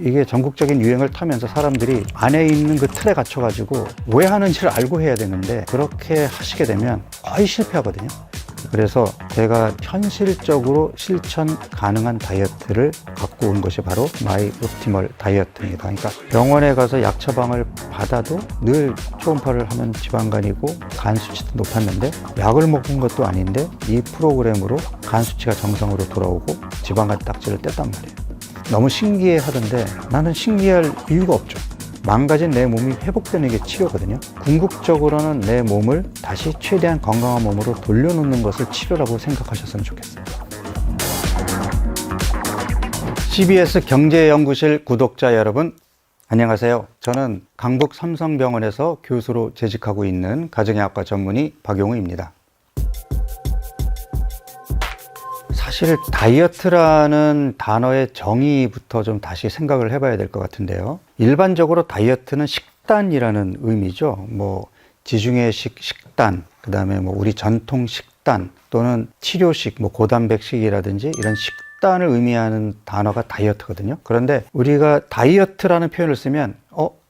이게 전국적인 유행을 타면서 사람들이 안에 있는 그 틀에 갇혀가지고 왜 하는지를 알고 해야 되는데 그렇게 하시게 되면 거의 실패하거든요. 그래서 제가 현실적으로 실천 가능한 다이어트를 갖고 온 것이 바로 마이 옵티멀 다이어트입니다. 그러니까 병원에 가서 약 처방을 받아도 늘 초음파를 하면 지방간이고 간 수치도 높았는데 약을 먹은 것도 아닌데 이 프로그램으로 간 수치가 정상으로 돌아오고 지방간 딱지를 뗐단 말이에요. 너무 신기해 하던데 나는 신기할 이유가 없죠. 망가진 내 몸이 회복되는 게 치료거든요. 궁극적으로는 내 몸을 다시 최대한 건강한 몸으로 돌려놓는 것을 치료라고 생각하셨으면 좋겠어요. CBS 경제연구실 구독자 여러분, 안녕하세요. 저는 강북 삼성병원에서 교수로 재직하고 있는 가정의학과 전문의 박용우입니다. 사실 다이어트라는 단어의 정의부터 좀 다시 생각을 해봐야 될 것 같은데요. 일반적으로 다이어트는 식단이라는 의미죠. 지중해식 식단, 그 다음에 우리 전통 식단 또는 치료식, 고단백식이라든지 이런 식단을 의미하는 단어가 다이어트거든요. 그런데 우리가 다이어트라는 표현을 쓰면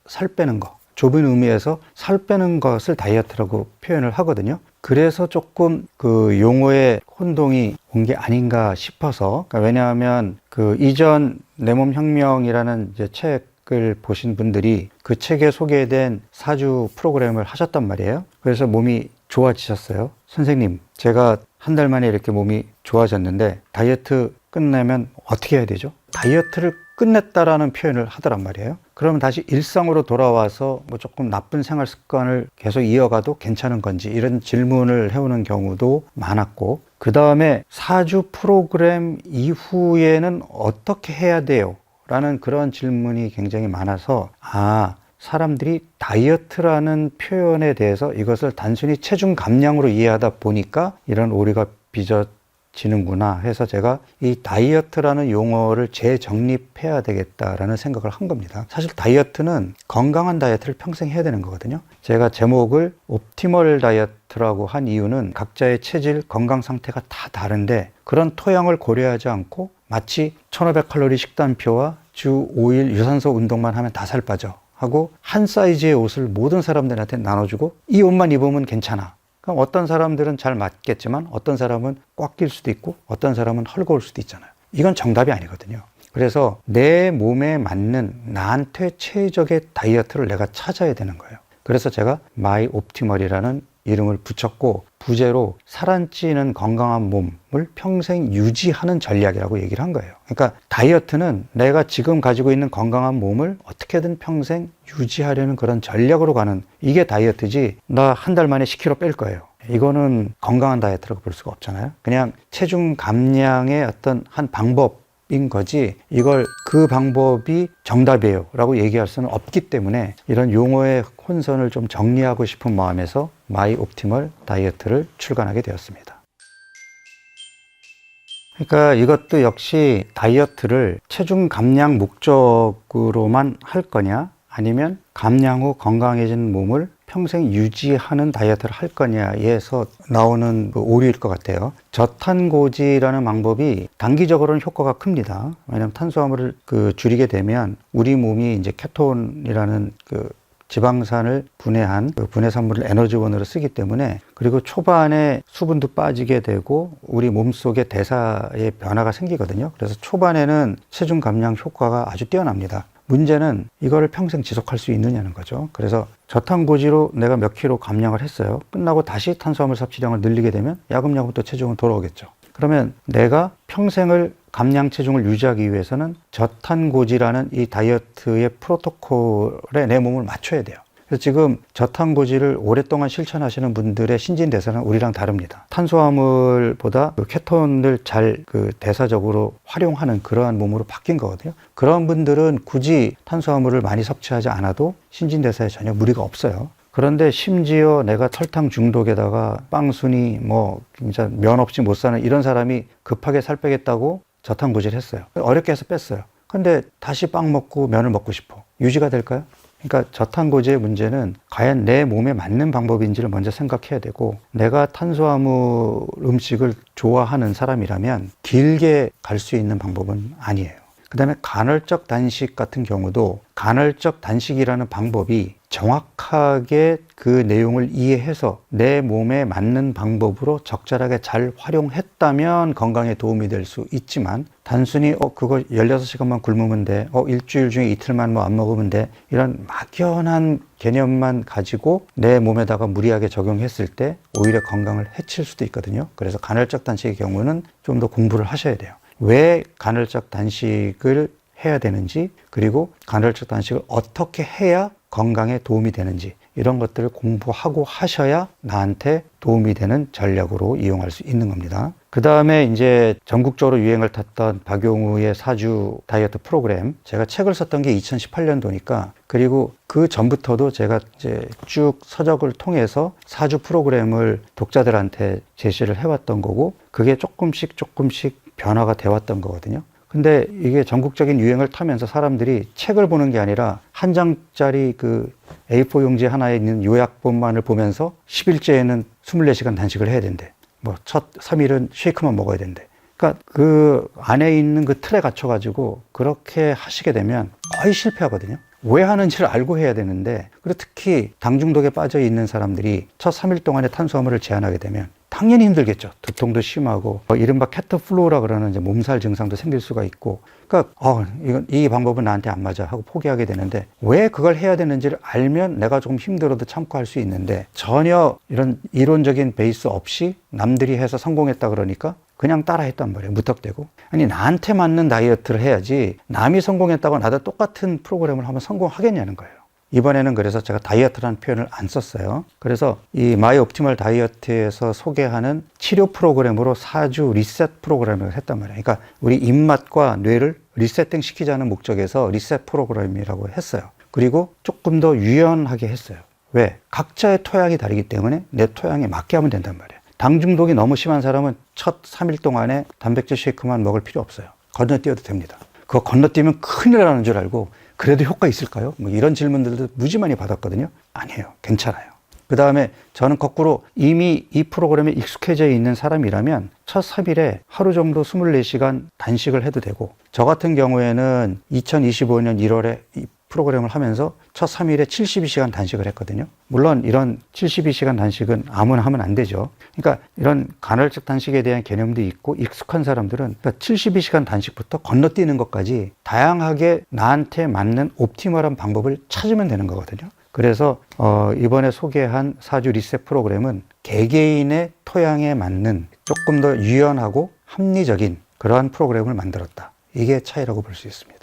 살 빼는 거, 좁은 의미에서 살 빼는 것을 다이어트라고 표현을 하거든요. 그래서 조금 그 용어의 혼동이 온 게 아닌가 싶어서, 왜냐하면 그 이전 내 몸 혁명이라는 이제 책을 보신 분들이 그 책에 소개된 4주 프로그램을 하셨단 말이에요. 그래서 몸이 좋아지셨어요. 선생님, 제가 한 달 만에 이렇게 몸이 좋아졌는데 다이어트 끝내면 어떻게 해야 되죠? 다이어트를 끝냈다라는 표현을 하더란 말이에요. 그러면 다시 일상으로 돌아와서 조금 나쁜 생활 습관을 계속 이어가도 괜찮은 건지 이런 질문을 해오는 경우도 많았고, 그 다음에 4주 프로그램 이후에는 어떻게 해야 돼요? 라는 그런 질문이 굉장히 많아서 사람들이 다이어트라는 표현에 대해서 이것을 단순히 체중 감량으로 이해하다 보니까 이런 오류가 빚어지는구나 해서 제가 이 다이어트라는 용어를 재정립해야 되겠다라는 생각을 한 겁니다. 사실 다이어트는 건강한 다이어트를 평생 해야 되는 거거든요. 제가 제목을 옵티멀 다이어트라고 한 이유는 각자의 체질, 건강 상태가 다 다른데 그런 토양을 고려하지 않고 마치 1500칼로리 식단표와 주 5일 유산소 운동만 하면 다 살 빠져 하고 한 사이즈의 옷을 모든 사람들한테 나눠주고 이 옷만 입으면 괜찮아. 그럼 어떤 사람들은 잘 맞겠지만 어떤 사람은 꽉 낄 수도 있고 어떤 사람은 헐거울 수도 있잖아요. 이건 정답이 아니거든요. 그래서 내 몸에 맞는 나한테 최적의 다이어트를 내가 찾아야 되는 거예요. 그래서 제가 마이 옵티멀이라는 이름을 붙였고 부제로 살 안 찌는 건강한 몸을 평생 유지하는 전략이라고 얘기를 한 거예요. 그러니까 다이어트는 내가 지금 가지고 있는 건강한 몸을 어떻게든 평생 유지하려는 그런 전략으로 가는, 이게 다이어트지 나 한 달 만에 10kg 뺄 거예요. 이거는 건강한 다이어트라고 볼 수가 없잖아요. 그냥 체중 감량의 어떤 한 방법인 거지 이걸 그 방법이 정답이에요 라고 얘기할 수는 없기 때문에 이런 용어의 혼선을 좀 정리하고 싶은 마음에서 마이 옵티멀 다이어트를 출간하게 되었습니다. 그러니까 이것도 역시 다이어트를 체중 감량 목적으로만 할 거냐 아니면 감량 후 건강해진 몸을 평생 유지하는 다이어트를 할 거냐에서 나오는 오류일 것 같아요. 저탄고지라는 방법이 단기적으로는 효과가 큽니다. 왜냐하면 탄수화물을 줄이게 되면 우리 몸이 이제 케톤이라는 지방산을 분해한 분해산물을 에너지원으로 쓰기 때문에, 그리고 초반에 수분도 빠지게 되고 우리 몸속에 대사에 변화가 생기거든요. 그래서 초반에는 체중 감량 효과가 아주 뛰어납니다. 문제는 이거를 평생 지속할 수 있느냐는 거죠. 그래서 저탄고지로 내가 몇 킬로 감량을 했어요. 끝나고 다시 탄수화물 섭취량을 늘리게 되면 야금야금 또 체중은 돌아오겠죠. 그러면 내가 평생을 감량 체중을 유지하기 위해서는 저탄고지라는 이 다이어트의 프로토콜에 내 몸을 맞춰야 돼요. 그래서 지금 저탄고지를 오랫동안 실천하시는 분들의 신진대사는 우리랑 다릅니다. 탄수화물보다 케톤을 잘 대사적으로 활용하는 그러한 몸으로 바뀐 거거든요. 그런 분들은 굳이 탄수화물을 많이 섭취하지 않아도 신진대사에 전혀 무리가 없어요. 그런데 심지어 내가 설탕 중독에다가 빵순이 진짜 면 없이 못 사는 이런 사람이 급하게 살 빼겠다고 저탄고지를 했어요. 어렵게 해서 뺐어요. 근데 다시 빵 먹고 면을 먹고 싶어. 유지가 될까요? 그러니까 저탄고지의 문제는 과연 내 몸에 맞는 방법인지를 먼저 생각해야 되고, 내가 탄수화물 음식을 좋아하는 사람이라면 길게 갈 수 있는 방법은 아니에요. 그다음에 간헐적 단식 같은 경우도 간헐적 단식이라는 방법이 정확하게 그 내용을 이해해서 내 몸에 맞는 방법으로 적절하게 잘 활용했다면 건강에 도움이 될 수 있지만 단순히 그거 16시간만 굶으면 돼. 일주일 중에 이틀만 뭐 안 먹으면 돼. 이런 막연한 개념만 가지고 내 몸에다가 무리하게 적용했을 때 오히려 건강을 해칠 수도 있거든요. 그래서 간헐적 단식의 경우는 좀 더 공부를 하셔야 돼요. 왜 간헐적 단식을 해야 되는지, 그리고 간헐적 단식을 어떻게 해야 건강에 도움이 되는지, 이런 것들을 공부하고 하셔야 나한테 도움이 되는 전략으로 이용할 수 있는 겁니다. 그 다음에 이제 전국적으로 유행을 탔던 박용우의 4주 다이어트 프로그램, 제가 책을 썼던 게 2018년도니까, 그리고 그 전부터도 제가 이제 쭉 서적을 통해서 4주 프로그램을 독자들한테 제시를 해왔던 거고, 그게 조금씩 변화가 돼 왔던 거거든요. 근데 이게 전국적인 유행을 타면서 사람들이 책을 보는 게 아니라 한 장짜리 그 A4 용지 하나에 있는 요약본만을 보면서 10일째에는 24시간 단식을 해야 된대. 뭐 첫 3일은 쉐이크만 먹어야 된대. 그러니까 그 안에 있는 그 틀에 갇혀가지고 그렇게 하시게 되면 거의 실패하거든요. 왜 하는지를 알고 해야 되는데, 그리고 특히 당 중독에 빠져 있는 사람들이 첫 3일 동안에 탄수화물을 제한하게 되면 당연히 힘들겠죠. 두통도 심하고 이른바 캐터플로우라 그러는 이제 몸살 증상도 생길 수가 있고, 그러니까 이 방법은 나한테 안 맞아 하고 포기하게 되는데, 왜 그걸 해야 되는지를 알면 내가 조금 힘들어도 참고 할 수 있는데, 전혀 이런 이론적인 베이스 없이 남들이 해서 성공했다 그러니까 그냥 따라 했단 말이에요. 무턱대고. 아니, 나한테 맞는 다이어트를 해야지 남이 성공했다고 나도 똑같은 프로그램을 하면 성공하겠냐는 거예요. 이번에는 그래서 제가 다이어트라는 표현을 안 썼어요. 그래서 이 마이 옵티멀 다이어트에서 소개하는 치료 프로그램으로 4주 리셋 프로그램을 했단 말이에요. 그러니까 우리 입맛과 뇌를 리세팅 시키자는 목적에서 리셋 프로그램이라고 했어요. 그리고 조금 더 유연하게 했어요. 왜? 각자의 토양이 다르기 때문에 내 토양에 맞게 하면 된단 말이에요. 당 중독이 너무 심한 사람은 첫 3일 동안에 단백질 쉐이크만 먹을 필요 없어요. 건너뛰어도 됩니다. 그거 건너뛰면 큰일 나는 줄 알고 그래도 효과 있을까요? 뭐 이런 질문들도 무지 많이 받았거든요. 아니에요. 괜찮아요. 그 다음에 저는 거꾸로 이미 이 프로그램에 익숙해져 있는 사람이라면 첫 3일에 하루 정도 24시간 단식을 해도 되고, 저 같은 경우에는 2025년 1월에 이 프로그램을 하면서 첫 3일에 72시간 단식을 했거든요. 물론 이런 72시간 단식은 아무나 하면 안 되죠. 그러니까 이런 간헐적 단식에 대한 개념도 있고, 익숙한 사람들은 72시간 단식부터 건너뛰는 것까지 다양하게 나한테 맞는 옵티멀한 방법을 찾으면 되는 거거든요. 그래서 이번에 소개한 4주 리셋 프로그램은 개개인의 토양에 맞는 조금 더 유연하고 합리적인 그러한 프로그램을 만들었다. 이게 차이라고 볼 수 있습니다.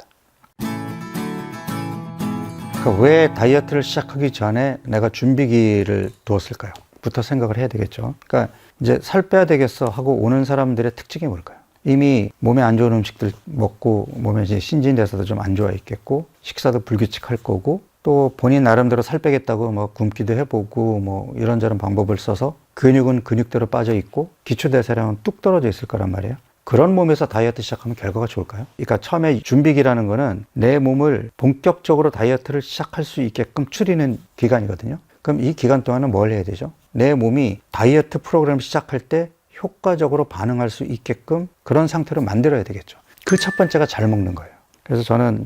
그러니까 왜 다이어트를 시작하기 전에 내가 준비기를 두었을까요? 부터 생각을 해야 되겠죠. 그러니까 이제 살 빼야 되겠어 하고 오는 사람들의 특징이 뭘까요? 이미 몸에 안 좋은 음식들 먹고 몸에 이제 신진대사도 좀 안 좋아 있겠고, 식사도 불규칙할 거고, 또 본인 나름대로 살 빼겠다고 뭐 굶기도 해보고 뭐 이런저런 방법을 써서 근육은 근육대로 빠져 있고 기초대사량은 뚝 떨어져 있을 거란 말이에요. 그런 몸에서 다이어트 시작하면 결과가 좋을까요? 그러니까 처음에 준비기라는 거는 내 몸을 본격적으로 다이어트를 시작할 수 있게끔 추리는 기간이거든요. 그럼 이 기간 동안은 뭘 해야 되죠? 내 몸이 다이어트 프로그램 시작할 때 효과적으로 반응할 수 있게끔 그런 상태로 만들어야 되겠죠. 그 첫 번째가 잘 먹는 거예요. 그래서 저는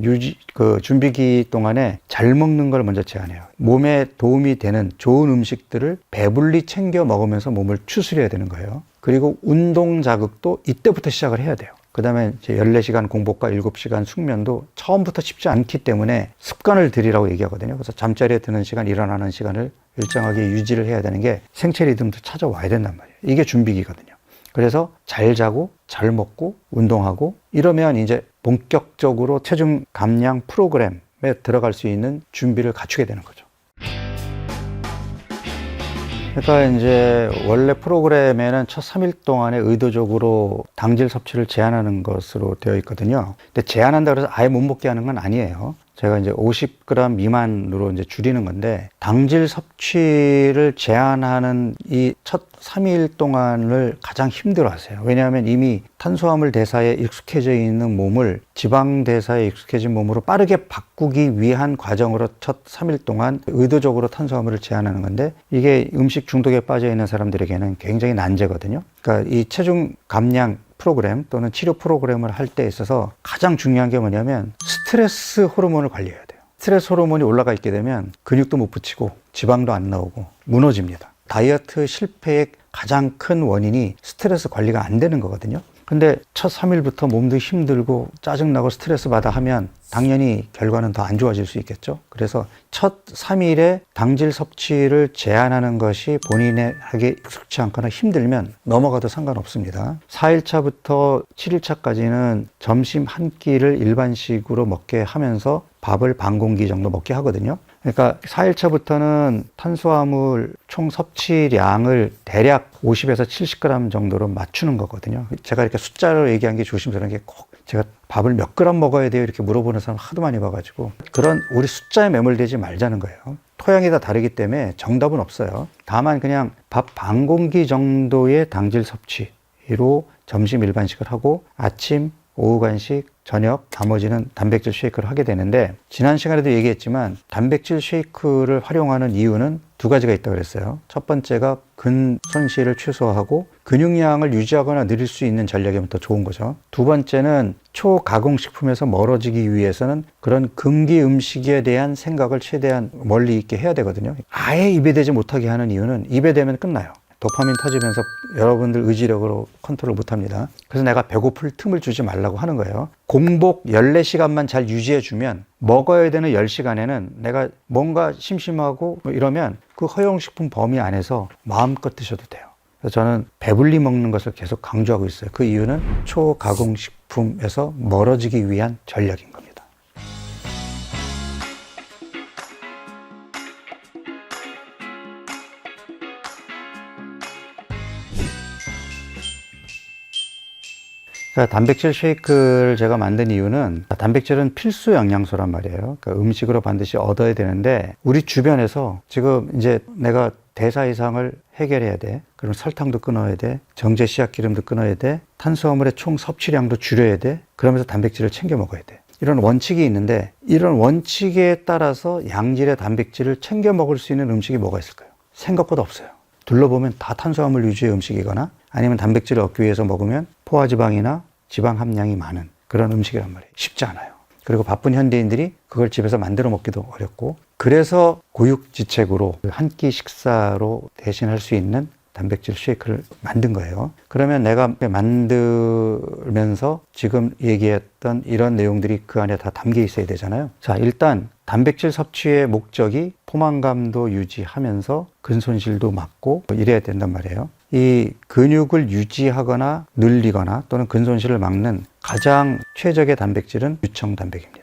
준비기 동안에 잘 먹는 걸 먼저 제안해요. 몸에 도움이 되는 좋은 음식들을 배불리 챙겨 먹으면서 몸을 추스려야 되는 거예요. 그리고 운동 자극도 이때부터 시작을 해야 돼요. 그 다음에 14시간 공복과 7시간 숙면도 처음부터 쉽지 않기 때문에 습관을 들이라고 얘기하거든요. 그래서 잠자리에 드는 시간, 일어나는 시간을 일정하게 유지를 해야 되는 게 생체 리듬도 찾아와야 된단 말이에요. 이게 준비기거든요. 그래서 잘 자고 잘 먹고 운동하고 이러면 이제 본격적으로 체중 감량 프로그램에 들어갈 수 있는 준비를 갖추게 되는 거죠. 그러니까 이제 원래 프로그램에는 첫 3일 동안에 의도적으로 당질 섭취를 제한하는 것으로 되어 있거든요. 근데 제한한다 그래서 아예 못 먹게 하는 건 아니에요. 제가 이제 50g 미만으로 이제 줄이는 건데, 당질 섭취를 제한하는 이 첫 3일 동안을 가장 힘들어 하세요. 왜냐하면 이미 탄수화물 대사에 익숙해져 있는 몸을 지방 대사에 익숙해진 몸으로 빠르게 바꾸기 위한 과정으로 첫 3일 동안 의도적으로 탄수화물을 제한하는 건데, 이게 음식 중독에 빠져 있는 사람들에게는 굉장히 난제거든요. 그러니까 이 체중 감량 프로그램 또는 치료 프로그램을 할 때 있어서 가장 중요한 게 뭐냐면 스트레스 호르몬을 관리해야 돼요. 스트레스 호르몬이 올라가 있게 되면 근육도 못 붙이고 지방도 안 나오고 무너집니다. 다이어트 실패의 가장 큰 원인이 스트레스 관리가 안 되는 거거든요. 근데 첫 3일부터 몸도 힘들고 짜증나고 스트레스 받아 하면 당연히 결과는 더 안 좋아질 수 있겠죠. 그래서 첫 3일에 당질 섭취를 제한하는 것이 본인에게 익숙치 않거나 힘들면 넘어가도 상관없습니다. 4일차부터 7일차까지는 점심 한 끼를 일반식으로 먹게 하면서 밥을 반 공기 정도 먹게 하거든요. 그러니까 4일차부터는 탄수화물 총 섭취량을 대략 50에서 70g 정도로 맞추는 거거든요. 제가 이렇게 숫자로 얘기한 게 조심스러운 게 꼭 제가 밥을 몇 그램 먹어야 돼요 이렇게 물어보는 사람 하도 많이 봐가지고 그런 우리 숫자에 매몰되지 말자는 거예요. 토양이 다 다르기 때문에 정답은 없어요. 다만 그냥 밥 반 공기 정도의 당질 섭취로 점심 일반식을 하고 아침, 오후 간식, 저녁, 나머지는 단백질 쉐이크를 하게 되는데 지난 시간에도 얘기했지만 단백질 쉐이크를 활용하는 이유는 두 가지가 있다고 그랬어요. 첫 번째가 근 손실을 최소화하고 근육량을 유지하거나 늘릴 수 있는 전략이면 더 좋은 거죠. 두 번째는 초가공식품에서 멀어지기 위해서는 그런 금기 음식에 대한 생각을 최대한 멀리 있게 해야 되거든요. 아예 입에 대지 못하게 하는 이유는 입에 대면 끝나요. 도파민 터지면서 여러분들 의지력으로 컨트롤 못합니다. 그래서 내가 배고플 틈을 주지 말라고 하는 거예요. 공복 14시간만 잘 유지해주면 먹어야 되는 10시간에는 내가 뭔가 심심하고 이러면 그 허용식품 범위 안에서 마음껏 드셔도 돼요. 그래서 저는 배불리 먹는 것을 계속 강조하고 있어요. 그 이유는 초가공식품에서 멀어지기 위한 전략인 겁니다. 단백질 쉐이크를 제가 만든 이유는 단백질은 필수 영양소란 말이에요. 그러니까 음식으로 반드시 얻어야 되는데 우리 주변에서 지금 이제 내가 대사 이상을 해결해야 돼. 그럼 설탕도 끊어야 돼. 정제 씨앗기름도 끊어야 돼. 탄수화물의 총 섭취량도 줄여야 돼. 그러면서 단백질을 챙겨 먹어야 돼. 이런 원칙이 있는데 이런 원칙에 따라서 양질의 단백질을 챙겨 먹을 수 있는 음식이 뭐가 있을까요? 생각보다 없어요. 둘러보면 다 탄수화물 위주의 음식이거나 아니면 단백질을 얻기 위해서 먹으면 포화지방이나 지방 함량이 많은 그런 음식이란 말이에요. 쉽지 않아요. 그리고 바쁜 현대인들이 그걸 집에서 만들어 먹기도 어렵고 그래서 고육지책으로 한 끼 식사로 대신할 수 있는 단백질 쉐이크를 만든 거예요. 그러면 내가 만들면서 지금 얘기했던 이런 내용들이 그 안에 다 담겨 있어야 되잖아요. 자, 일단 단백질 섭취의 목적이 포만감도 유지하면서 근손실도 막고 이래야 된단 말이에요. 이 근육을 유지하거나 늘리거나 또는 근손실을 막는 가장 최적의 단백질은 유청 단백입니다.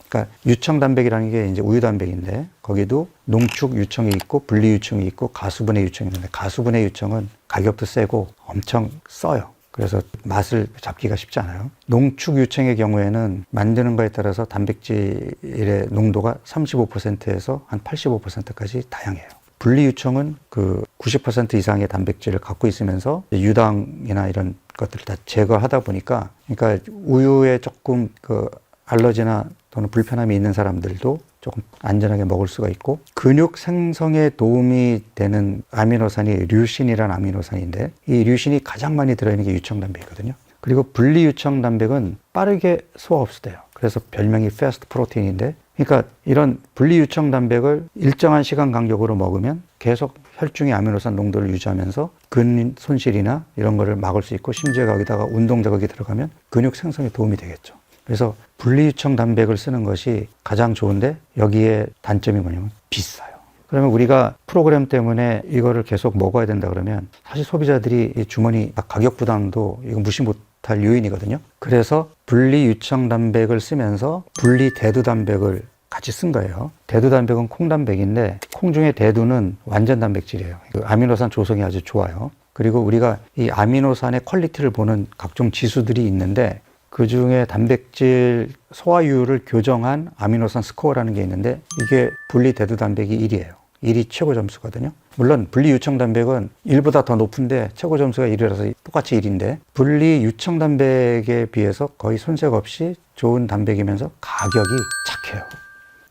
그러니까 유청 단백이라는 게 이제 우유 단백인데 거기도 농축 유청이 있고 분리 유청이 있고 가수분해 유청이 있는데 가수분해 유청은 가격도 세고 엄청 써요. 그래서 맛을 잡기가 쉽지 않아요. 농축 유청의 경우에는 만드는 거에 따라서 단백질의 농도가 35%에서 한 85%까지 다양해요. 분리 유청은 그 90% 이상의 단백질을 갖고 있으면서 유당이나 이런 것들을 다 제거하다 보니까 그러니까 우유에 조금 그 알러지나 또는 불편함이 있는 사람들도 조금 안전하게 먹을 수가 있고 근육 생성에 도움이 되는 아미노산이 류신이라는 아미노산인데 이 류신이 가장 많이 들어있는 게 유청 단백이거든요. 그리고 분리 유청 단백은 빠르게 소화 흡수돼요. 그래서 별명이 패스트 프로테인인데 그러니까 이런 분리 유청 단백을 일정한 시간 간격으로 먹으면 계속 혈중의 아미노산 농도를 유지하면서 근 손실이나 이런 거를 막을 수 있고 심지어 거기다가 운동 자극이 들어가면 근육 생성에 도움이 되겠죠. 그래서 분리유청 단백을 쓰는 것이 가장 좋은데 여기에 단점이 뭐냐면 비싸요. 그러면 우리가 프로그램 때문에 이거를 계속 먹어야 된다 그러면 사실 소비자들이 이 주머니 가격 부담도 이거 무시 못할 요인이거든요. 그래서 분리유청 단백을 쓰면서 분리대두 단백을 같이 쓴 거예요. 대두 단백은 콩 단백인데 콩 중에 대두는 완전 단백질이에요. 그 아미노산 조성이 아주 좋아요. 그리고 우리가 이 아미노산의 퀄리티를 보는 각종 지수들이 있는데 그 중에 단백질 소화율을 교정한 아미노산 스코어라는 게 있는데 이게 분리대두 단백이 1이에요. 1이 최고 점수거든요. 물론 분리유청 단백은 1보다 더 높은데 최고 점수가 1이라서 똑같이 1인데 분리유청 단백에 비해서 거의 손색 없이 좋은 단백이면서 가격이 착해요.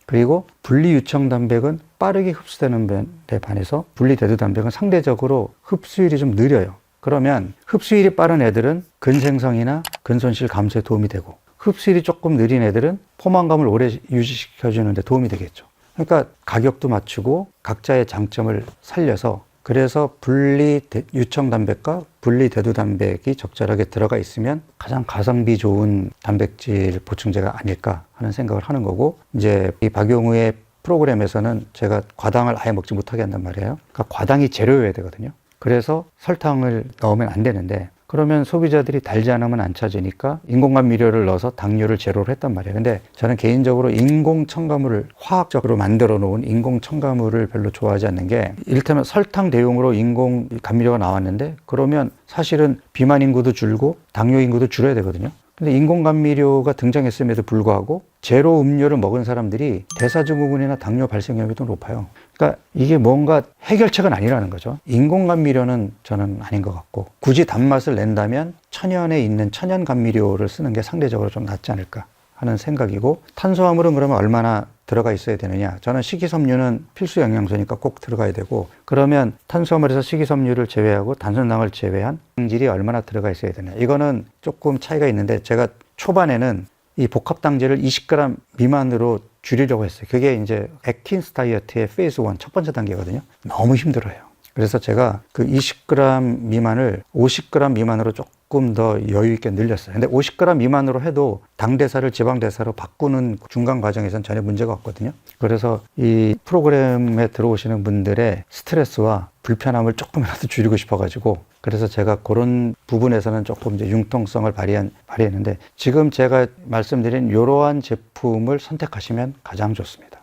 그리고 분리유청 단백은 빠르게 흡수되는 데 반해서 분리대두 단백은 상대적으로 흡수율이 좀 느려요. 그러면 흡수율이 빠른 애들은 근생성이나 근손실 감소에 도움이 되고, 흡수율이 조금 느린 애들은 포만감을 오래 유지시켜주는 데 도움이 되겠죠. 그러니까 가격도 맞추고 각자의 장점을 살려서, 그래서 분리 유청 단백과 분리 대두 단백이 적절하게 들어가 있으면 가장 가성비 좋은 단백질 보충제가 아닐까 하는 생각을 하는 거고, 이제 이 박용우의 프로그램에서는 제가 과당을 아예 먹지 못하게 한단 말이에요. 그러니까 과당이 제로여야 되거든요. 그래서 설탕을 넣으면 안 되는데, 그러면 소비자들이 달지 않으면 안 찾으니까 인공감미료를 넣어서 당류를 제로로 했단 말이에요. 근데 저는 개인적으로 인공 첨가물을 화학적으로 만들어 놓은 인공 첨가물을 별로 좋아하지 않는 게, 이를테면 설탕 대용으로 인공 감미료가 나왔는데, 그러면 사실은 비만 인구도 줄고 당뇨 인구도 줄여야 되거든요. 근데 인공감미료가 등장했음에도 불구하고 제로 음료를 먹은 사람들이 대사증후군이나 당뇨 발생 위험이 더 높아요. 그러니까 이게 뭔가 해결책은 아니라는 거죠. 인공감미료는 저는 아닌 것 같고, 굳이 단맛을 낸다면 천연에 있는 천연감미료를 쓰는 게 상대적으로 좀 낫지 않을까 하는 생각이고, 탄수화물은 그러면 얼마나 들어가 있어야 되느냐. 저는 식이섬유는 필수 영양소니까 꼭 들어가야 되고, 그러면 탄수화물에서 식이섬유를 제외하고 단순당을 제외한 당질이 얼마나 들어가 있어야 되냐. 이거는 조금 차이가 있는데, 제가 초반에는 이 복합당질을 20g 미만으로 줄이려고 했어요. 그게 이제 애킨스 다이어트의 페이즈 1 첫 번째 단계거든요. 너무 힘들어요. 그래서 제가 그 20g 미만을 50g 미만으로 조금 더 여유 있게 늘렸어요. 근데 50g 미만으로 해도 당대사를 지방대사로 바꾸는 중간 과정에서는 전혀 문제가 없거든요. 그래서 이 프로그램에 들어오시는 분들의 스트레스와 불편함을 조금이라도 줄이고 싶어가지고, 그래서 제가 그런 부분에서는 조금 이제 융통성을 발휘했는데, 지금 제가 말씀드린 이러한 제품을 선택하시면 가장 좋습니다.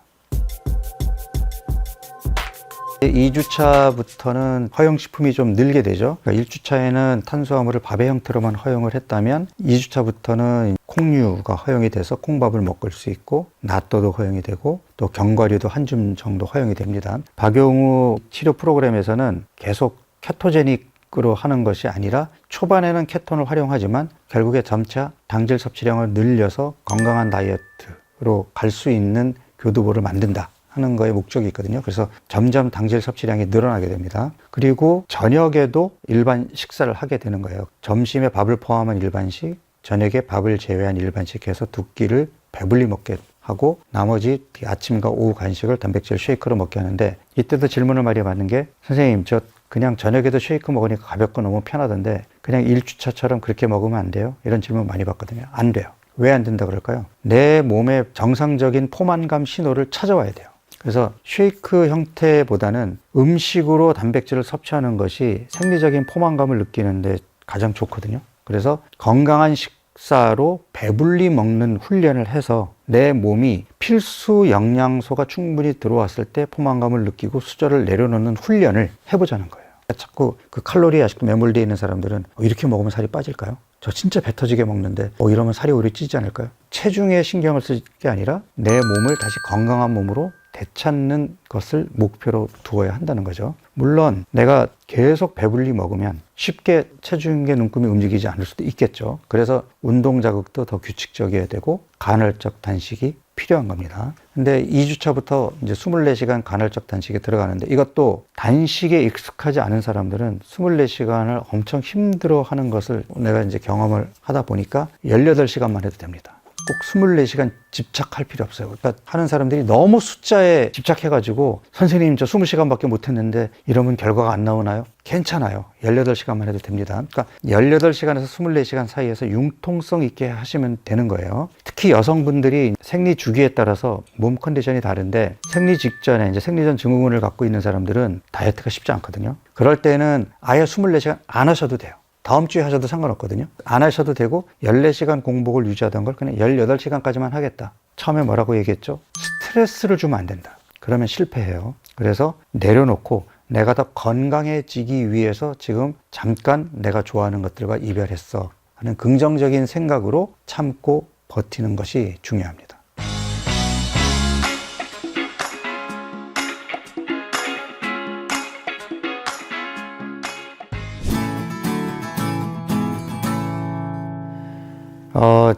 2주차부터는 허용식품이 좀 늘게 되죠. 그러니까 1주차에는 탄수화물을 밥의 형태로만 허용을 했다면 2주차부터는 콩류가 허용이 돼서 콩밥을 먹을 수 있고, 낫또도 허용이 되고, 또 견과류도 한 줌 정도 허용이 됩니다. 박용우 치료 프로그램에서는 계속 케토제닉으로 하는 것이 아니라 초반에는 케톤을 활용하지만 결국에 점차 당질 섭취량을 늘려서 건강한 다이어트로 갈 수 있는 교두보를 만든다 하는 거에 목적이 있거든요. 그래서 점점 당질 섭취량이 늘어나게 됩니다. 그리고 저녁에도 일반 식사를 하게 되는 거예요. 점심에 밥을 포함한 일반식, 저녁에 밥을 제외한 일반식 해서 두 끼를 배불리 먹게 하고, 나머지 아침과 오후 간식을 단백질 쉐이크로 먹게 하는데, 이때도 질문을 많이 받는 게, 선생님 저 그냥 저녁에도 쉐이크 먹으니까 가볍고 너무 편하던데 그냥 1주차처럼 그렇게 먹으면 안 돼요? 이런 질문 많이 받거든요. 안 돼요. 왜 안 된다 그럴까요? 내 몸의 정상적인 포만감 신호를 찾아와야 돼요. 그래서 쉐이크 형태보다는 음식으로 단백질을 섭취하는 것이 생리적인 포만감을 느끼는데 가장 좋거든요. 그래서 건강한 식사로 배불리 먹는 훈련을 해서 내 몸이 필수 영양소가 충분히 들어왔을 때 포만감을 느끼고 수저를 내려놓는 훈련을 해보자는 거예요. 자꾸 그 칼로리에 아직도 매몰되어 있는 사람들은 이렇게 먹으면 살이 빠질까요? 저 진짜 배 터지게 먹는데 이러면 살이 오히려 찌지 않을까요? 체중에 신경을 쓸 게 아니라 내 몸을 다시 건강한 몸으로 되찾는 것을 목표로 두어야 한다는 거죠. 물론 내가 계속 배불리 먹으면 쉽게 체중계 눈금이 움직이지 않을 수도 있겠죠. 그래서 운동 자극도 더 규칙적이어야 되고 간헐적 단식이 필요한 겁니다. 근데 2주차부터 이제 24시간 간헐적 단식에 들어가는데, 이것도 단식에 익숙하지 않은 사람들은 24시간을 엄청 힘들어 하는 것을 내가 이제 경험을 하다 보니까 18시간만 해도 됩니다. 꼭 24시간 집착할 필요 없어요. 그러니까 하는 사람들이 너무 숫자에 집착해가지고 선생님 저 20시간밖에 못했는데 이러면 결과가 안 나오나요? 괜찮아요. 18시간만 해도 됩니다. 그러니까 18시간에서 24시간 사이에서 융통성 있게 하시면 되는 거예요. 특히 여성분들이 생리 주기에 따라서 몸 컨디션이 다른데, 생리 직전에 이제 생리전 증후군을 갖고 있는 사람들은 다이어트가 쉽지 않거든요. 그럴 때는 아예 24시간 안 하셔도 돼요. 다음 주에 하셔도 상관없거든요. 안 하셔도 되고 14시간 공복을 유지하던 걸 그냥 18시간까지만 하겠다. 처음에 뭐라고 얘기했죠? 스트레스를 주면 안 된다. 그러면 실패해요. 그래서 내려놓고 내가 더 건강해지기 위해서 지금 잠깐 내가 좋아하는 것들과 이별했어 하는 긍정적인 생각으로 참고 버티는 것이 중요합니다.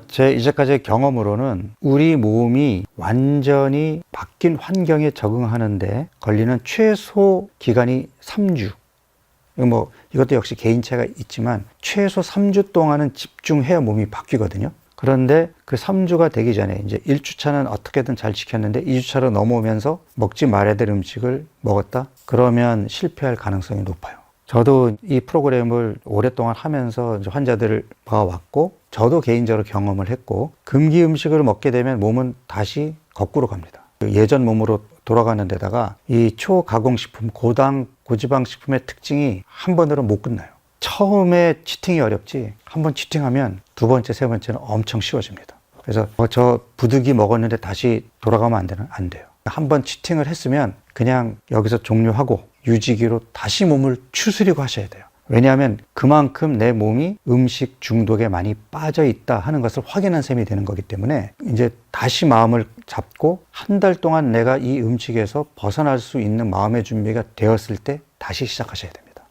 제 이제까지의 경험으로는 우리 몸이 완전히 바뀐 환경에 적응하는데 걸리는 최소 기간이 3주. 이것도 역시 개인차가 있지만 최소 3주 동안은 집중해야 몸이 바뀌거든요. 그런데 그 3주가 되기 전에 이제 1주차는 어떻게든 잘 지켰는데 2주차로 넘어오면서 먹지 말아야 될 음식을 먹었다? 그러면 실패할 가능성이 높아요. 저도 이 프로그램을 오랫동안 하면서 이제 환자들을 봐왔고, 저도 개인적으로 경험을 했고, 금기 음식을 먹게 되면 몸은 다시 거꾸로 갑니다. 예전 몸으로 돌아가는 데다가 이 초가공식품, 고당, 고지방 식품의 특징이 한 번으로 못 끝나요. 처음에 치팅이 어렵지, 한 번 치팅하면 두 번째, 세 번째는 엄청 쉬워집니다. 그래서 저 부득이 먹었는데 다시 돌아가면 안 돼요. 한 번 치팅을 했으면 그냥 여기서 종료하고 유지기로 다시 몸을 추스리고 하셔야 돼요. 왜냐하면 그만큼 내 몸이 음식 중독에 많이 빠져 있다 하는 것을 확인한 셈이 되는 거기 때문에 이제 다시 마음을 잡고 한 달 동안 내가 이 음식에서 벗어날 수 있는 마음의 준비가 되었을 때 다시 시작하셔야 됩니다.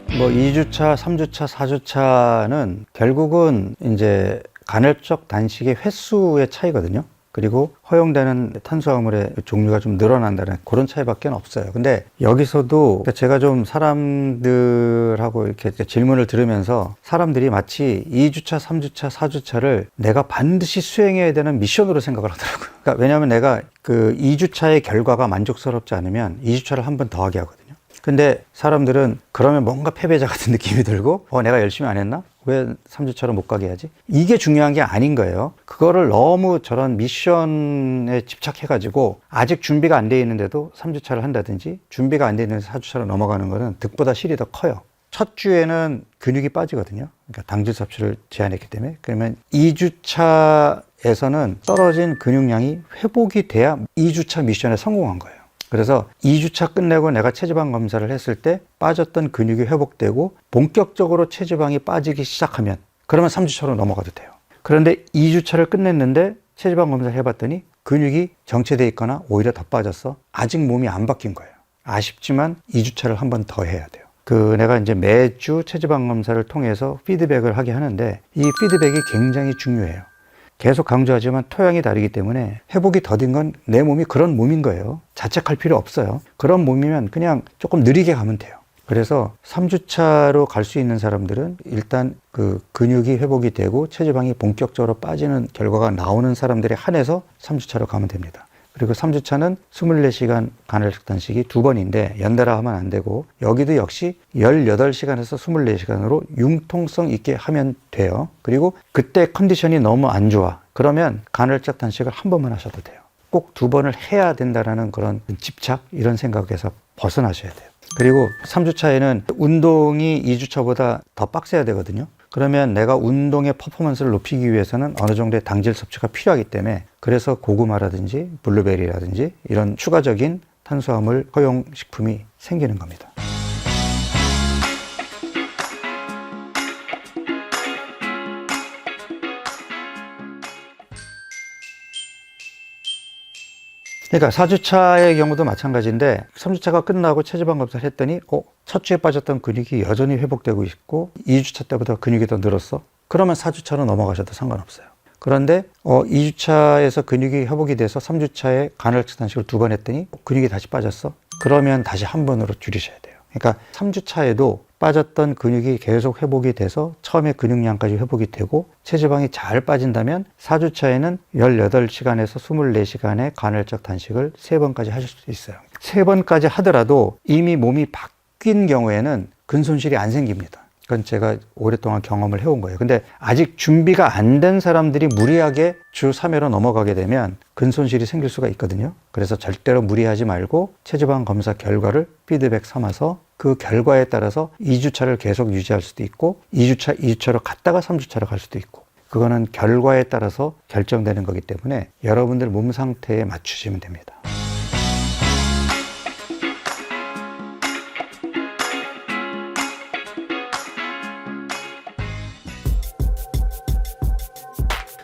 2주차, 3주차, 4주차는 결국은 이제 간헐적 단식의 횟수의 차이거든요. 그리고 허용되는 탄수화물의 종류가 좀 늘어난다는 그런 차이밖에 없어요. 근데 여기서도 제가 좀 사람들하고 이렇게 질문을 들으면서 사람들이 마치 2주차, 3주차, 4주차를 내가 반드시 수행해야 되는 미션으로 생각을 하더라고요. 그러니까 왜냐하면 내가 그 2주차의 결과가 만족스럽지 않으면 2주차를 한 번 더 하게 하거든요. 근데 사람들은 그러면 뭔가 패배자 같은 느낌이 들고 내가 열심히 안 했나? 왜 3주차로 못 가게 하지? 이게 중요한 게 아닌 거예요. 그거를 너무 저런 미션에 집착해가지고 아직 준비가 안 돼 있는데도 3주차를 한다든지 준비가 안 돼 있는데 4주차로 넘어가는 거는 득보다 실이 더 커요. 첫 주에는 근육이 빠지거든요. 그러니까 당질 섭취를 제한했기 때문에. 그러면 2주차에서는 떨어진 근육량이 회복이 돼야 2주차 미션에 성공한 거예요. 그래서 2주차 끝내고 내가 체지방 검사를 했을 때 빠졌던 근육이 회복되고 본격적으로 체지방이 빠지기 시작하면 그러면 3주차로 넘어가도 돼요. 그런데 2주차를 끝냈는데 체지방 검사를 해봤더니 근육이 정체되어 있거나 오히려 더 빠졌어. 아직 몸이 안 바뀐 거예요. 아쉽지만 2주차를 한 번 더 해야 돼요. 내가 이제 매주 체지방 검사를 통해서 피드백을 하게 하는데 이 피드백이 굉장히 중요해요. 계속 강조하지만 토양이 다르기 때문에 회복이 더딘 건 내 몸이 그런 몸인 거예요. 자책할 필요 없어요. 그런 몸이면 그냥 조금 느리게 가면 돼요. 그래서 3주차로 갈 수 있는 사람들은 일단 그 근육이 회복이 되고 체지방이 본격적으로 빠지는 결과가 나오는 사람들에 한해서 3주차로 가면 됩니다. 그리고 3주차는 24시간 간헐적 단식이 2번인데 연달아 하면 안 되고 여기도 역시 18시간에서 24시간으로 융통성 있게 하면 돼요. 그리고 그때 컨디션이 너무 안 좋아. 그러면 간헐적 단식을 한 번만 하셔도 돼요. 꼭 2번을 해야 된다라는 그런 집착 이런 생각에서 벗어나셔야 돼요. 그리고 3주차에는 운동이 2주차보다 더 빡세야 되거든요. 그러면 내가 운동의 퍼포먼스를 높이기 위해서는 어느 정도의 당질 섭취가 필요하기 때문에 그래서 고구마라든지 블루베리라든지 이런 추가적인 탄수화물 허용 식품이 생기는 겁니다. 그러니까 4주차의 경우도 마찬가지인데 3주차가 끝나고 체지방 검사를 했더니 첫 주에 빠졌던 근육이 여전히 회복되고 있고 2주차 때보다 근육이 더 늘었어. 그러면 4주차로 넘어가셔도 상관없어요. 그런데 2주차에서 근육이 회복이 돼서 3주차에 간헐적 단식을 2번 했더니 근육이 다시 빠졌어. 그러면 다시 한 번으로 줄이셔야 돼요. 그러니까 3주차에도 빠졌던 근육이 계속 회복이 돼서 처음에 근육량까지 회복이 되고 체지방이 잘 빠진다면 4주차에는 18시간에서 24시간의 간헐적 단식을 3번까지 하실 수 있어요. 3번까지 하더라도 이미 몸이 바뀐 경우에는 근손실이 안 생깁니다. 그건 제가 오랫동안 경험을 해온 거예요. 근데 아직 준비가 안 된 사람들이 무리하게 주 3회로 넘어가게 되면 근손실이 생길 수가 있거든요. 그래서 절대로 무리하지 말고 체지방 검사 결과를 피드백 삼아서 그 결과에 따라서 2주차를 계속 유지할 수도 있고 2주차로 갔다가 3주차로 갈 수도 있고 그거는 결과에 따라서 결정되는 거기 때문에 여러분들 몸 상태에 맞추시면 됩니다.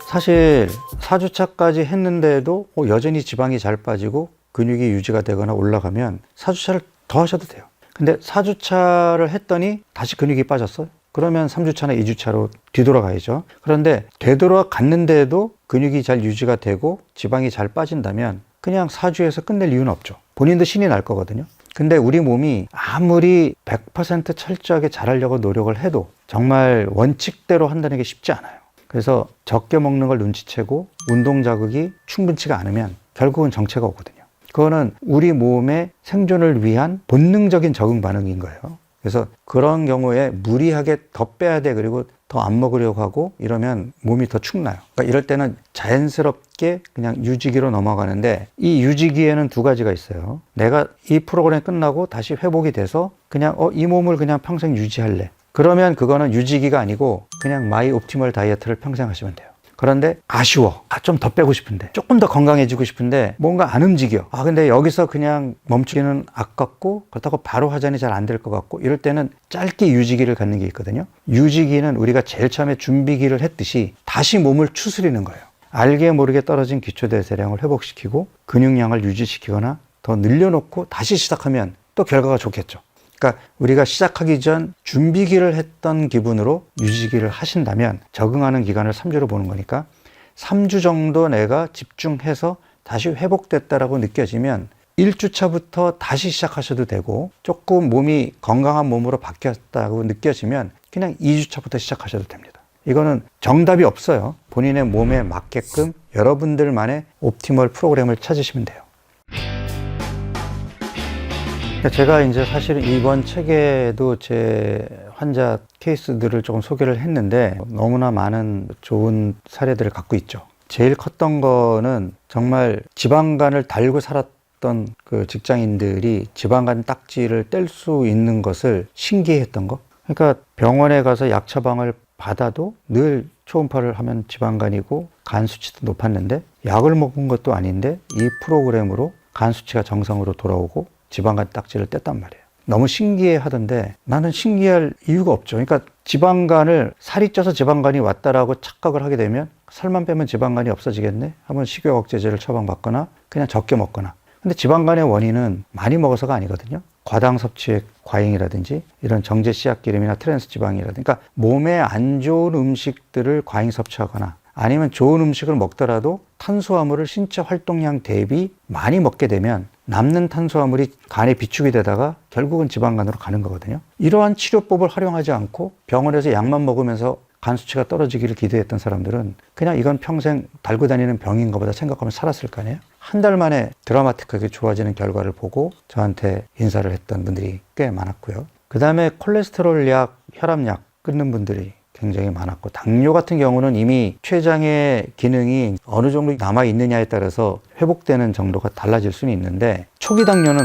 사실 4주차까지 했는데도 여전히 지방이 잘 빠지고 근육이 유지가 되거나 올라가면 4주차를 더 하셔도 돼요. 근데 4주차를 했더니 다시 근육이 빠졌어요. 그러면 3주차나 2주차로 뒤돌아가야죠. 그런데 되돌아갔는데도 근육이 잘 유지가 되고 지방이 잘 빠진다면 그냥 4주에서 끝낼 이유는 없죠. 본인도 신이 날 거거든요. 근데 우리 몸이 아무리 100% 철저하게 잘하려고 노력을 해도 정말 원칙대로 한다는 게 쉽지 않아요. 그래서 적게 먹는 걸 눈치채고 운동 자극이 충분치가 않으면 결국은 정체가 오거든요. 그거는 우리 몸의 생존을 위한 본능적인 적응 반응인 거예요. 그래서 그런 경우에 무리하게 더 빼야 돼, 그리고 더 안 먹으려고 하고 이러면 몸이 더 축나요. 그러니까 이럴 때는 자연스럽게 그냥 유지기로 넘어가는데, 이 유지기에는 두 가지가 있어요. 내가 이 프로그램 끝나고 다시 회복이 돼서 그냥 이 몸을 그냥 평생 유지할래. 그러면 그거는 유지기가 아니고 그냥 마이 옵티멀 다이어트를 평생 하시면 돼요. 그런데 아쉬워. 좀 더 빼고 싶은데, 조금 더 건강해지고 싶은데 뭔가 안 움직여. 근데 여기서 그냥 멈추기는 아깝고, 그렇다고 바로 하자니 잘 안 될 것 같고, 이럴 때는 짧게 유지기를 갖는 게 있거든요. 유지기는 우리가 제일 처음에 준비기를 했듯이 다시 몸을 추스리는 거예요. 알게 모르게 떨어진 기초대사량을 회복시키고 근육량을 유지시키거나 더 늘려놓고 다시 시작하면 또 결과가 좋겠죠. 그러니까 우리가 시작하기 전 준비기를 했던 기분으로 유지기를 하신다면 적응하는 기간을 3주로 보는 거니까 3주 정도 내가 집중해서 다시 회복됐다라고 느껴지면 1주차부터 다시 시작하셔도 되고, 조금 몸이 건강한 몸으로 바뀌었다고 느껴지면 그냥 2주차부터 시작하셔도 됩니다. 이거는 정답이 없어요. 본인의 몸에 맞게끔 여러분들만의 옵티멀 프로그램을 찾으시면 돼요. 제가 이제 사실은 이번 책에도 제 환자 케이스들을 조금 소개를 했는데 너무나 많은 좋은 사례들을 갖고 있죠. 제일 컸던 거는 정말 지방간을 달고 살았던 그 직장인들이 지방간 딱지를 뗄 수 있는 것을 신기해했던 거. 그러니까 병원에 가서 약 처방을 받아도 늘 초음파를 하면 지방간이고 간 수치도 높았는데, 약을 먹은 것도 아닌데 이 프로그램으로 간 수치가 정상으로 돌아오고 지방간 딱지를 뗐단 말이에요. 너무 신기해 하던데 나는 신기할 이유가 없죠. 그러니까 지방간을, 살이 쪄서 지방간이 왔다라고 착각을 하게 되면 살만 빼면 지방간이 없어지겠네? 한번 식욕 억제제를 처방받거나 그냥 적게 먹거나. 근데 지방간의 원인은 많이 먹어서가 아니거든요. 과당 섭취의 과잉이라든지 이런 정제 씨앗기름이나 트랜스 지방이라든지, 그러니까 몸에 안 좋은 음식들을 과잉 섭취하거나 아니면 좋은 음식을 먹더라도 탄수화물을 신체 활동량 대비 많이 먹게 되면 남는 탄수화물이 간에 비축이 되다가 결국은 지방간으로 가는 거거든요. 이러한 치료법을 활용하지 않고 병원에서 약만 먹으면서 간 수치가 떨어지기를 기대했던 사람들은 그냥 이건 평생 달고 다니는 병인가 보다 생각하면 살았을 거 아니에요. 한 달 만에 드라마틱하게 좋아지는 결과를 보고 저한테 인사를 했던 분들이 꽤 많았고요. 그 다음에 콜레스테롤 약, 혈압약 끊는 분들이 굉장히 많았고, 당뇨 같은 경우는 이미 췌장의 기능이 어느 정도 남아있느냐에 따라서 회복되는 정도가 달라질 수는 있는데, 초기 당뇨는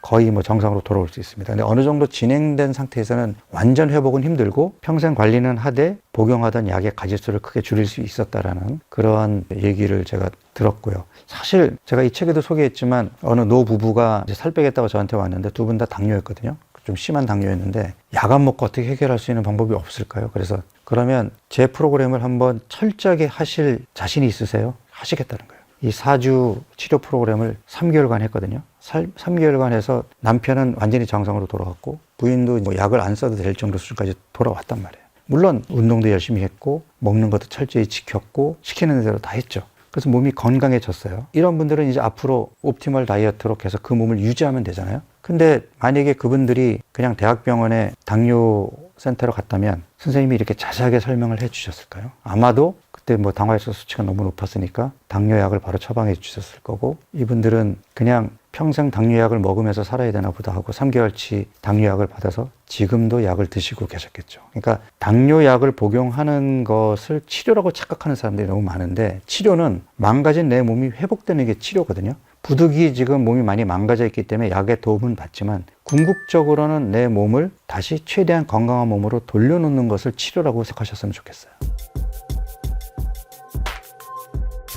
거의 정상으로 돌아올 수 있습니다. 근데 어느 정도 진행된 상태에서는 완전 회복은 힘들고 평생 관리는 하되 복용하던 약의 가지수를 크게 줄일 수 있었다라는 그러한 얘기를 제가 들었고요. 사실 제가 이 책에도 소개했지만 어느 노부부가 이제 살 빼겠다고 저한테 왔는데 두 분 다 당뇨였거든요. 좀 심한 당뇨였는데 약 안 먹고 어떻게 해결할 수 있는 방법이 없을까요? 그래서 그러면 제 프로그램을 한번 철저하게 하실 자신이 있으세요? 하시겠다는 거예요. 이 4주 치료 프로그램을 3개월간 했거든요. 3개월간 해서 남편은 완전히 정상으로 돌아왔고 부인도 약을 안 써도 될 정도 수준까지 돌아왔단 말이에요. 물론 운동도 열심히 했고 먹는 것도 철저히 지켰고 시키는 대로 다 했죠. 그래서 몸이 건강해졌어요. 이런 분들은 이제 앞으로 옵티멀 다이어트로 계속 그 몸을 유지하면 되잖아요. 근데 만약에 그분들이 그냥 대학병원에 당뇨 센터로 갔다면 선생님이 이렇게 자세하게 설명을 해 주셨을까요? 아마도 그때 당화혈소 수치가 너무 높았으니까 당뇨약을 바로 처방해 주셨을 거고, 이분들은 그냥 평생 당뇨약을 먹으면서 살아야 되나 보다 하고 3개월치 당뇨약을 받아서 지금도 약을 드시고 계셨겠죠. 그러니까 당뇨약을 복용하는 것을 치료라고 착각하는 사람들이 너무 많은데, 치료는 망가진 내 몸이 회복되는 게 치료거든요. 부득이 지금 몸이 많이 망가져 있기 때문에 약의 도움은 받지만 궁극적으로는 내 몸을 다시 최대한 건강한 몸으로 돌려놓는 것을 치료라고 생각하셨으면 좋겠어요.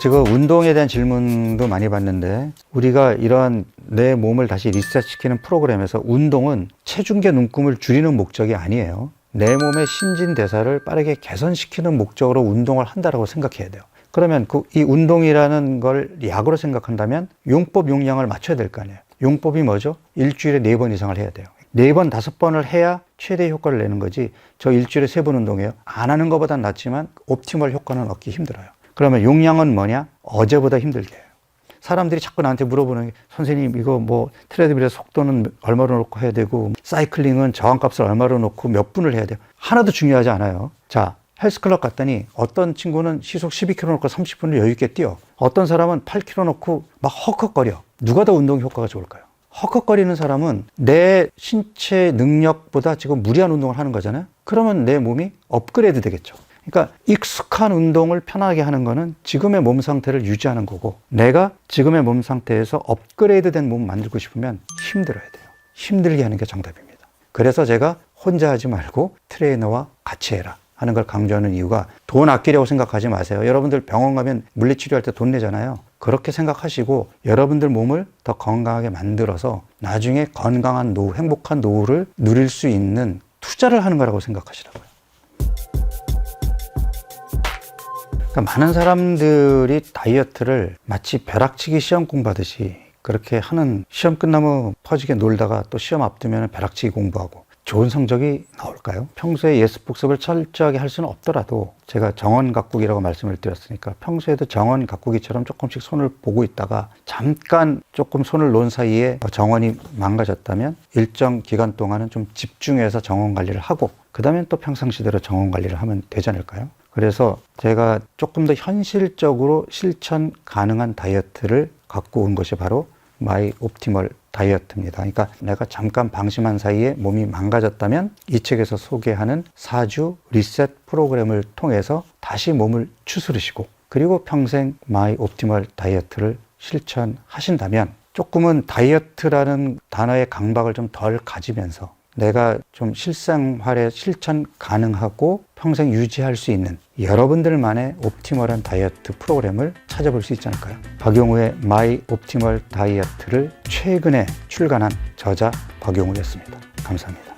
지금 운동에 대한 질문도 많이 받는데, 우리가 이러한 내 몸을 다시 리셋시키는 프로그램에서 운동은 체중계 눈금을 줄이는 목적이 아니에요. 내 몸의 신진대사를 빠르게 개선시키는 목적으로 운동을 한다고 생각해야 돼요. 그러면 이 운동이라는 걸 약으로 생각한다면 용법 용량을 맞춰야 될 거 아니에요. 용법이 뭐죠? 일주일에 4번 이상을 해야 돼요. 4번, 5번을 해야 최대 효과를 내는 거지, 저 일주일에 3번 운동해요. 안 하는 것보단 낫지만 옵티멀 효과는 얻기 힘들어요. 그러면 용량은 뭐냐? 어제보다 힘들게 해요. 사람들이 자꾸 나한테 물어보는 게 선생님 이거 뭐 트레드밀의 속도는 얼마로 놓고 해야 되고 사이클링은 저항값을 얼마로 놓고 몇 분을 해야 돼요. 하나도 중요하지 않아요. 자, 헬스클럽 갔더니 어떤 친구는 시속 12km 놓고 30분을 여유 있게 뛰어. 어떤 사람은 8km 놓고 막 헉헉거려. 누가 더 운동 효과가 좋을까요? 헉헉거리는 사람은 내 신체 능력보다 지금 무리한 운동을 하는 거잖아요. 그러면 내 몸이 업그레이드 되겠죠. 그러니까 익숙한 운동을 편하게 하는 거는 지금의 몸 상태를 유지하는 거고, 내가 지금의 몸 상태에서 업그레이드 된 몸을 만들고 싶으면 힘들어야 돼요. 힘들게 하는 게 정답입니다. 그래서 제가 혼자 하지 말고 트레이너와 같이 해라 하는 걸 강조하는 이유가, 돈 아끼려고 생각하지 마세요. 여러분들 병원 가면 물리치료할 때 돈 내잖아요. 그렇게 생각하시고 여러분들 몸을 더 건강하게 만들어서 나중에 건강한 노후, 행복한 노후를 누릴 수 있는 투자를 하는 거라고 생각하시라고요. 그러니까 많은 사람들이 다이어트를 마치 벼락치기 시험 공부하듯이 그렇게 하는, 시험 끝나면 퍼지게 놀다가 또 시험 앞두면 벼락치기 공부하고 좋은 성적이 나올까요? 평소에 예습 복습을 철저하게 할 수는 없더라도, 제가 정원 가꾸기라고 말씀을 드렸으니까 평소에도 정원 가꾸기처럼 조금씩 손을 보고 있다가 잠깐 조금 손을 놓은 사이에 정원이 망가졌다면 일정 기간 동안은 좀 집중해서 정원 관리를 하고 그 다음엔 또 평상시대로 정원 관리를 하면 되지 않을까요? 그래서 제가 조금 더 현실적으로 실천 가능한 다이어트를 갖고 온 것이 바로 마이 옵티멀 다이어트입니다. 그러니까 내가 잠깐 방심한 사이에 몸이 망가졌다면 이 책에서 소개하는 4주 리셋 프로그램을 통해서 다시 몸을 추스르시고, 그리고 평생 마이 옵티멀 다이어트를 실천하신다면 조금은 다이어트라는 단어의 강박을 좀 덜 가지면서 내가 좀 실생활에 실천 가능하고 평생 유지할 수 있는 여러분들만의 옵티멀한 다이어트 프로그램을 찾아볼 수 있지 않을까요? 박용우의 마이 옵티멀 다이어트를 최근에 출간한 저자 박용우였습니다. 감사합니다.